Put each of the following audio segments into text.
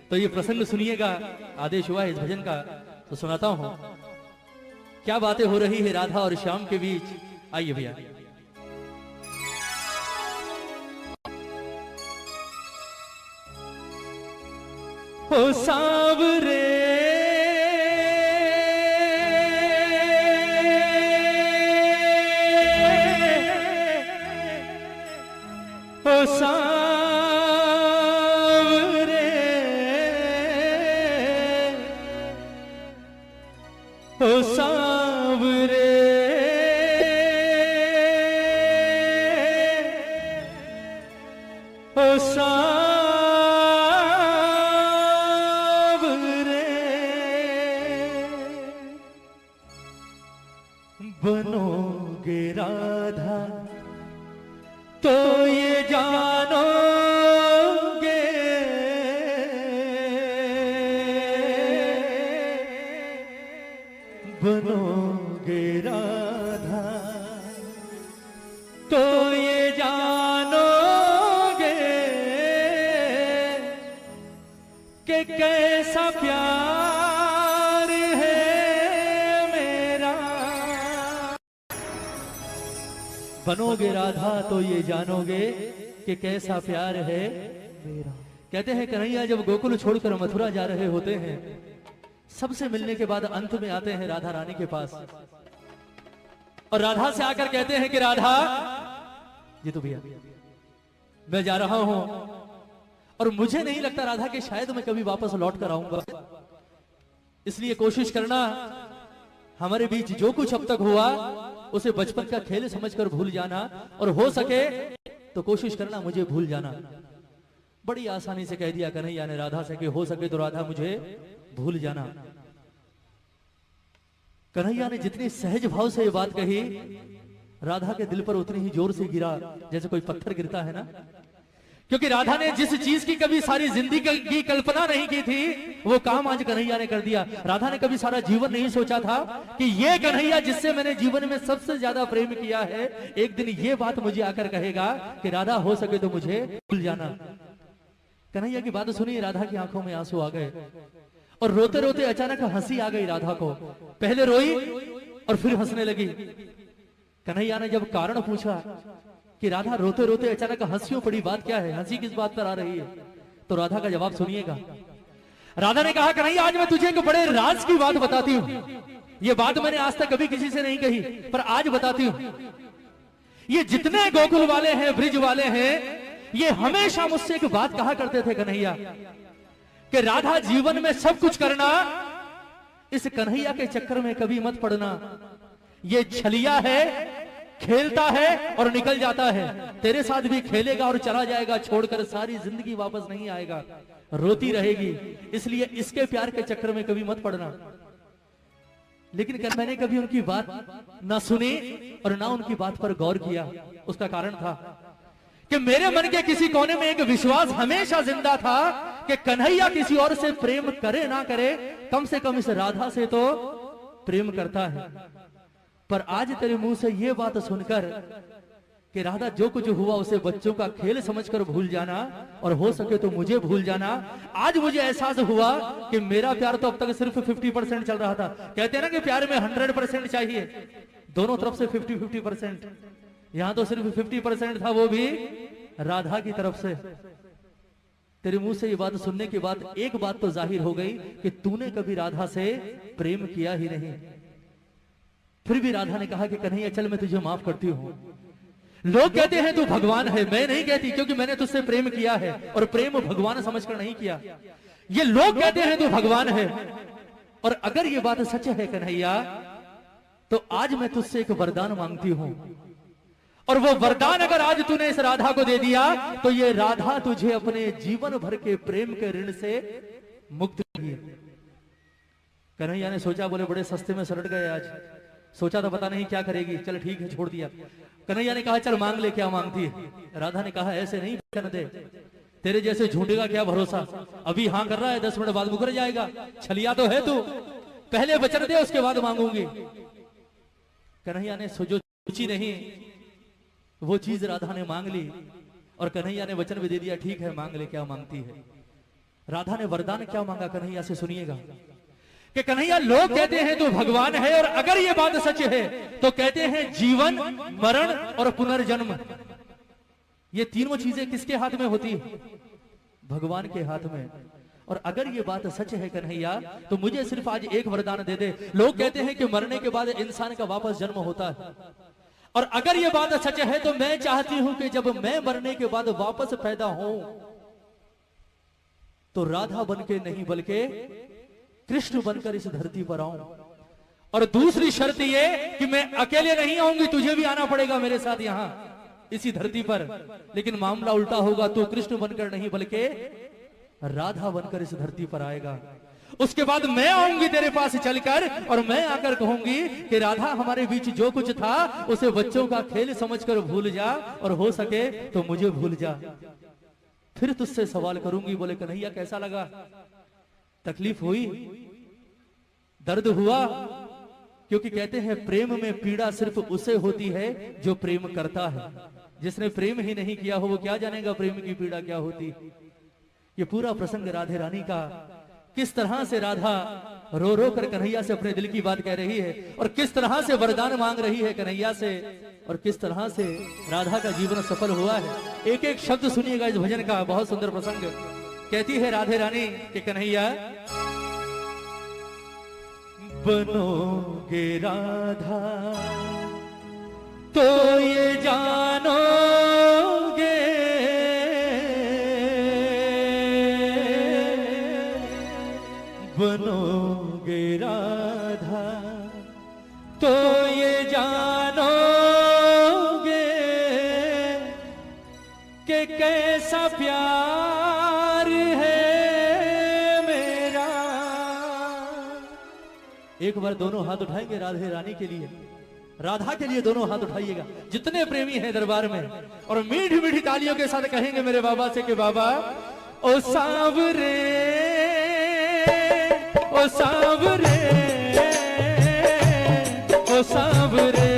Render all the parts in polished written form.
तो ये प्रसंग सुनिएगा, आदेश हुआ है इस भजन का तो सुनाता हूं। क्या बातें हो रही है राधा और श्याम के बीच, आइए भैया। ओ सांवरे ओ सांवरे ओ सांवरे ओ सांवरे बनोगे राधा तो ये जानोगे, बनोगे राधा तो ये जानोगे कि कैसा प्यार है मेरा। बनोगे राधा तो ये जानोगे कि कैसा प्यार है मेरा। कहते हैं कन्हैया जब गोकुल छोड़कर मथुरा जा रहे होते हैं, सबसे मिलने के बाद अंत में आते हैं राधा रानी के पास और राधा से आकर कहते हैं कि राधा जी तो भैया मैं जा रहा हूं और मुझे नहीं लगता राधा कि शायद मैं कभी वापस लौट कर आऊंगा, इसलिए कोशिश करना हमारे बीच जो कुछ अब तक हुआ उसे बचपन का खेल समझकर भूल जाना और हो सके तो कोशिश करना मुझे भूल जाना। बड़ी आसानी से कह दिया कन्हैया ने राधा से कि हो सके तो राधा मुझे भूल जाना। कन्हैया ने जितनी सहज भाव से ये बात कही, राधा के दिल पर उतनी ही जोर से गिरा जैसे कोई पत्थर गिरता है ना, क्योंकि राधा ने जिस चीज की कभी सारी जिंदगी की कल्पना नहीं की थी वो काम आज कन्हैया ने कर दिया। राधा ने कभी सारा जीवन नहीं सोचा था कि ये कन्हैया जिससे मैंने जीवन में सबसे ज्यादा प्रेम किया है, एक दिन ये बात मुझे आकर कहेगा कि राधा हो सके तो मुझे भूल जाना। कन्हैया की बात सुनी, राधा की आंखों में आंसू आ गए और रोते रोते अचानक हंसी आ गई राधा को। पहले रोई और फिर हंसने लगी। कन्हैया ने जब कारण पूछा कि राधा रोते रोते अचानक हंसियों पड़ी, बात क्या है, हंसी किस बात पर आ रही है, तो राधा का जवाब सुनिएगा। राधा ने कहा कन्हैया आज मैं तुझे एक बड़े राज की बात बताती हूं। ये बात मैंने आज तक कभी किसी से नहीं कही पर आज बताती हूं। ये जितने गोकुल वाले हैं, ब्रिज वाले हैं, ये हमेशा मुझसे एक बात कहा करते थे कन्हैया कि राधा जीवन में सब कुछ करना, इस कन्हैया के चक्कर में कभी मत पड़ना। ये छलिया है, खेलता है और निकल जाता है, तेरे साथ भी खेलेगा और चला जाएगा, छोड़कर सारी जिंदगी वापस नहीं आएगा, रोती रहेगी, इसलिए इसके प्यार के चक्कर में कभी मत पड़ना। लेकिन मैंने कभी उनकी बात ना सुनी और ना उनकी बात पर गौर किया। उसका कारण था कि मेरे मन के किसी कोने में एक विश्वास हमेशा जिंदा था कि कन्हैया किसी और से प्रेम करे ना करे, कम से कम इस राधा से तो प्रेम करता है। पर आज तेरे मुंह से ये बात सुनकर कि राधा जो कुछ हुआ उसे बच्चों का खेल समझकर भूल जाना और हो सके तो मुझे भूल जाना, आज मुझे एहसास हुआ कि मेरा प्यार तो अब तक सिर्फ 50% चल रहा था। कहते हैं ना कि प्यार में 100% चाहिए, दोनों तरफ से 50-50%, यहां तो सिर्फ 50% था, वो भी राधा की तरफ से। तेरे मुंह से ये बात सुनने के बाद एक बात तो जाहिर हो गई कि तूने कभी राधा से प्रेम किया ही नहीं। फिर भी राधा ने कहा कि कन्हैया चल मैं तुझे माफ करती हूं। लोग कहते हैं तू भगवान है, मैं नहीं कहती, क्योंकि मैंने तुझसे प्रेम किया है और प्रेम भगवान समझकर नहीं किया। ये लोग कहते हैं तू भगवान है, और अगर ये बात सच है कन्हैया तो आज मैं तुझसे एक वरदान मांगती हूं, और वो वरदान अगर आज तूने इस राधा को दे दिया तो ये राधा तुझे अपने जीवन भर के प्रेम के ऋण से मुक्त करेगी। कन्हैया ने सोचा, बोले बड़े सस्ते में सलट गए आज, सोचा था पता नहीं क्या करेगी, चल ठीक है छोड़ दिया। कन्हैया ने कहा चल मांग ले, क्या मांगती है। राधा ने कहा ऐसे नहीं वचन दे, तेरे जैसे झूठे का क्या भरोसा, अभी हाँ कर रहा है 10 मिनट बाद मुकर जाएगा, छलिया तो है तू, पहले वचन दे उसके बाद मांगूंगी। कन्हैया ने जो सोची नहीं वो चीज राधा ने मांग ली और कन्हैया ने वचन भी दे दिया, ठीक है मांग ले क्या मांगती है। राधा ने वरदान क्या मांगा कन्हैया से, सुनिएगा कि कन्हैया लोग कहते हैं तू भगवान है, और अगर ये बात सच है तो कहते हैं जीवन, मरण और पुनर्जन्म, ये तीनों चीजें किसके हाथ में होती है? भगवान के हाथ में। और अगर ये बात सच है कन्हैया तो मुझे सिर्फ आज एक वरदान दे दे। लोग कहते हैं कि मरने के बाद इंसान का वापस जन्म होता है, और अगर ये बात सच है तो मैं चाहती हूं कि जब मैं मरने के बाद वापस पैदा हूं तो राधा बनके नहीं बल्कि कृष्ण बनकर इस धरती पर आऊं। और दूसरी शर्त ये कि मैं अकेले नहीं आऊंगी, तुझे भी आना पड़ेगा मेरे साथ यहां इसी धरती पर। लेकिन मामला उल्टा होगा, तू कृष्ण बनकर नहीं बल्कि राधा बनकर इस धरती पर आएगा। उसके बाद मैं आऊंगी तेरे पास चलकर, और मैं आकर कहूंगी कि राधा हमारे बीच जो कुछ था उसे बच्चों का खेल समझकर भूल जा, और हो सके तो मुझे भूल जा। फिर तुझसे सवाल करूंगी। बोले कन्हैया कैसा लगा? तकलीफ हुई, दर्द हुआ? क्योंकि कहते हैं प्रेम में पीड़ा सिर्फ उसे होती है जो प्रेम करता है। जिसने प्रेम ही नहीं किया हो वो क्या जानेगा प्रेम की पीड़ा क्या होती। ये पूरा प्रसंग राधे रानी का, किस तरह से राधा रो रो कर कन्हैया से अपने दिल की बात कह रही है, और किस तरह से वरदान मांग रही है कन्हैया से, और किस तरह से राधा का जीवन सफल हुआ है। एक एक शब्द सुनिएगा इस भजन का, बहुत सुंदर प्रसंग। कहती है राधे रानी कि कन्हैया बनोगे राधा तो ये जानोगे, बनोगे राधा तो ये जानोगे कि कैसा प्यार है मेरा। एक बार दोनों हाथ उठाएंगे राधे रानी के लिए, राधा के लिए दोनों हाथ उठाइएगा जितने प्रेमी हैं दरबार में, और मीठी मीठी तालियों के साथ कहेंगे मेरे बाबा से कि बाबा ओ सांवरे, ओ सांवरे, ओ सांवरे,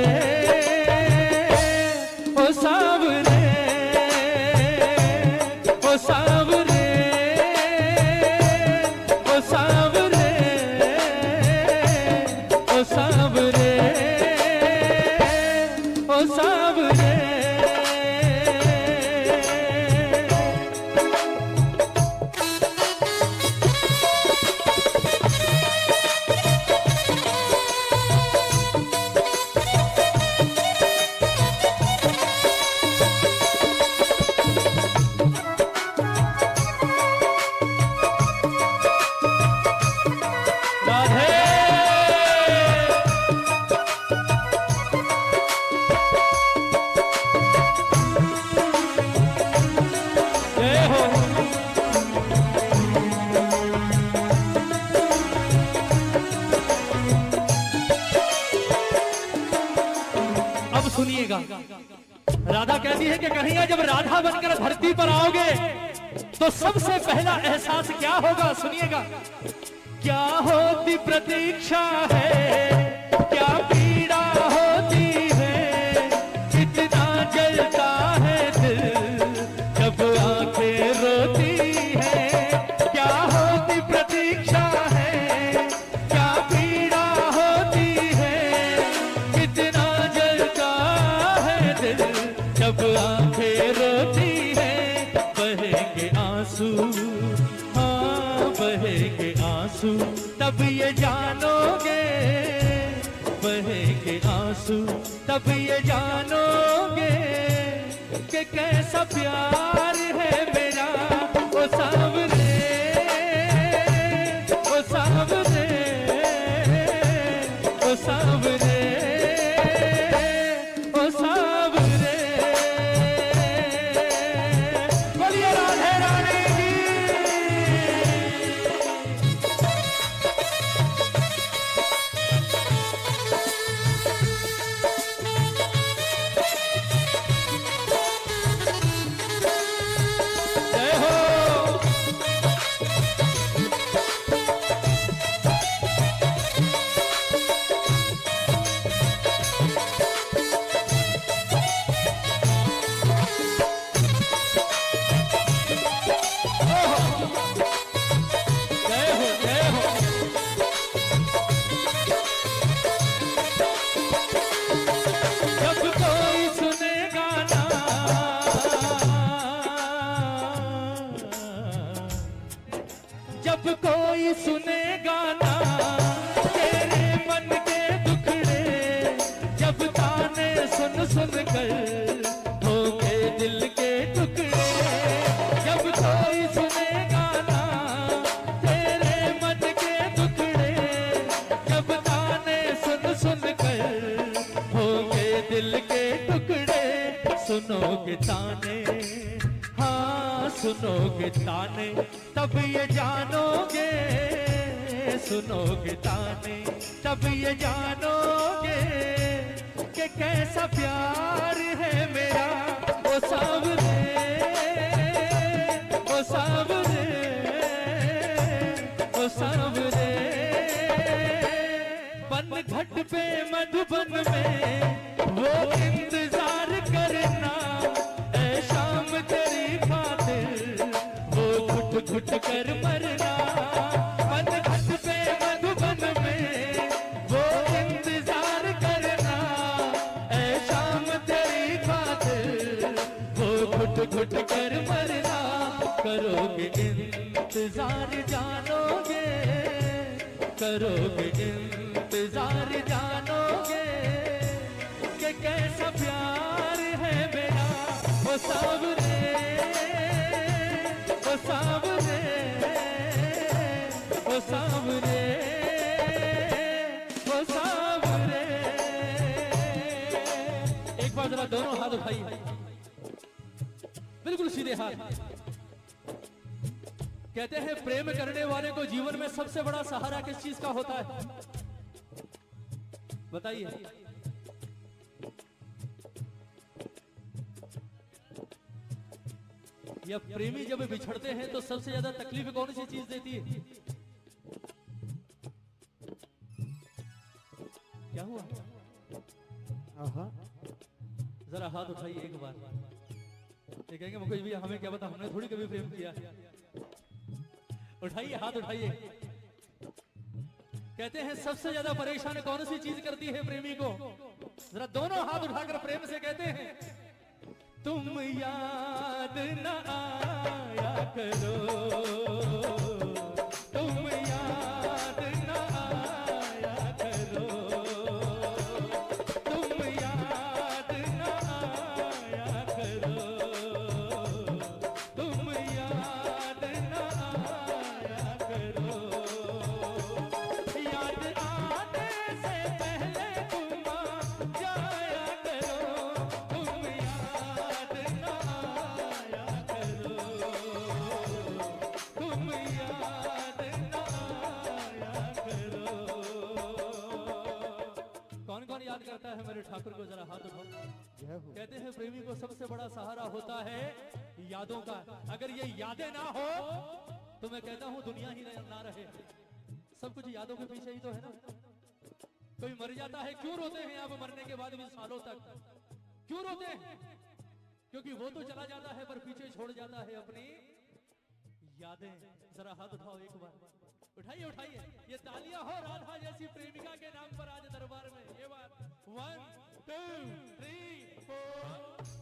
ओ सांवरे, ओ सांवरे, ओ सांवरे, ओ सांवरे, ओ सांवरे। सुनिएगा राधा कहती है कि कन्हैया जब राधा बनकर धरती पर आओगे तो सबसे पहला एहसास क्या होगा, सुनिएगा। क्या होती प्रतीक्षा है, क्या पीड़ा होती है, कितना जलता है दिल जब आंखें रोती है। क्या होती प्रतीक्षा है, क्या पीड़ा होती है, कितना जलता है दिल जब आंखें रोती है। बहेंगे आंसू, हाँ बहेंगे आंसू, तब ये जानोगे, बहेंगे आंसू तब ये जानोगे कि कैसा प्यार है मेरा। ओ सांवरे, ओ सांवरे, ओ सांवरे, ओ सांवरे। बोलिए राधे रानी की। जब कोई सुनेगा ना तेरे मन के दुखड़े, जब ताने सुन सुन कर होके दिल के टुकड़े, जब कोई सुनेगा ना तेरे मन के दुखड़े, जब ताने सुन सुन कर होके दिल के टुकड़े, सुनोगे ताने, हाँ सुनोगे ताने तब ये जानोगे, सुनोगे ताने तब ये जानोगे कि कैसा प्यार है मेरा। ओ सावरे, ओ सावरे, ओ सावरे, बन घट पे मधुबन में वो इंतजार करना, ऐ शाम तेरी खातिर वो घुट घुट कर मरना। बन घट पे मधुबन में वो इंतजार करना, ऐ शाम तेरी खातिर वो घुट घुट कर मरना। करोगे इंतजार जानोगे, करोगे इंतजार जानोगे कि कैसा प्यार है मेरा। वो सावरे, वो सावरे, वो सावरे, वो सावरे। एक बार जरा दोनों हाथ उठाइए, बिल्कुल सीधे हाथ। कहते हैं प्रेम करने वाले को जीवन में सबसे बड़ा सहारा किस चीज का होता है, बताइए। या प्रेमी जब बिछड़ते हैं तो सबसे ज्यादा तकलीफ कौन सी चीज देती है? क्या हुआ? जरा हाथ उठाइए एक बार। ये कहेंगे मुकेश भैया हमें क्या पता, हमने थोड़ी कभी प्रेम किया। उठाइए हाथ उठाइए। कहते हैं सबसे ज्यादा परेशान कौन सी चीज करती है प्रेमी को? जरा दोनों हाथ उठाकर प्रेम से कहते हैं, तुम याद न आया करो, तुम याद न आया करो, तुम याद न आया करो, तुम याद न आया करो, याद आने से पहले तुम आ जाया करो, तुम याद न आया करो, तुम याद न आया करो। कौन कौन याद करता है मेरे ठाकुर को? जरा हाथ उठाओ। कहते हैं प्रेमी को सबसे बड़ा सहारा होता है यादों का। अगर ये यादें ना हो तो मैं कहता हूं दुनिया ही ना रहे। सब कुछ यादों के पीछे ही तो है ना। कोई मर जाता है, क्यों रोते हैं आप मरने के बाद भी सालों तक? क्यों रोते हैं? क्योंकि वो तो चला जाता है पर पीछे छोड़ जाता है अपनी यादें। जरा हाथ उठाओ एक बार, उठाइए उठाइए। ये तालियां हो राधा जैसी प्रेमिका के नाम पर आज दरबार में। ये बात 1 2 3 4